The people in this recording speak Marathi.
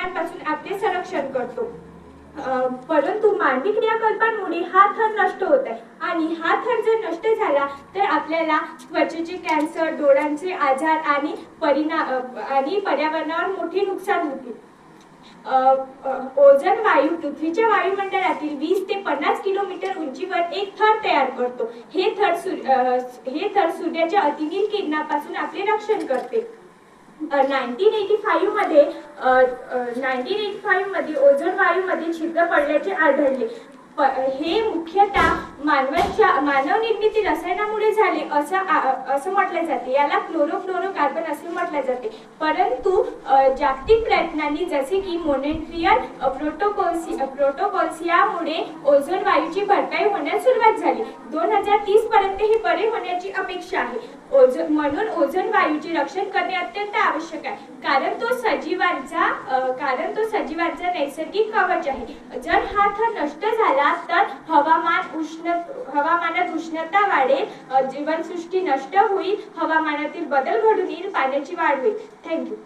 किरणांपासून आपले संरक्षण करतो। परंतु मानवी क्रियाकल्पांमुळे हा थर नष्ट होत आहे आणि हा थर जर नष्ट झाला तर आपल्याला त्वचेचे कॅन्सर, डोळ्यांचे आजार आणि पर्यावरणावर मोठे नुकसान होते। ओझोन वायू पृथ्वीच्या वायुमंडळातील 20 ते 50 किलोमीटर उंचीवर एक थर तयार करतो। हे थर सूर्याच्या अतिनील किरणापासून आपले रक्षण करते। 1985 मध्ये ओझोन वायूमध्ये छिद्र पडल्याचे आढळले। हे मुख्यतः मानवनिर्मित रसायनामुळे झाले असं म्हटले जाते। याला क्लोरोफ्लोरोकार्बन असे म्हटले जाते। परंतु जागतिक प्रयत्नांनी जसे की मॉन्ट्रियल प्रोटोकॉल्स यामुळे ओझोन वायूची भरपाई होण्यास सुरुवात झाली। 2030 पर्यंत हे बरे होण्याची अपेक्षा आहे। म्हणून ओझोन वायूचे रक्षण करणे अत्यंत आवश्यक आहे, कारण तो सजीवांचा नैसर्गिक कवच आहे। जर हा थर नष्ट झाला तर हवामानात उष्णता वाढेल, जीवनसृष्टी नष्ट होईल, हवामानातील बदल घडून येईल, पाण्याची वाढ होईल। थँक्यू।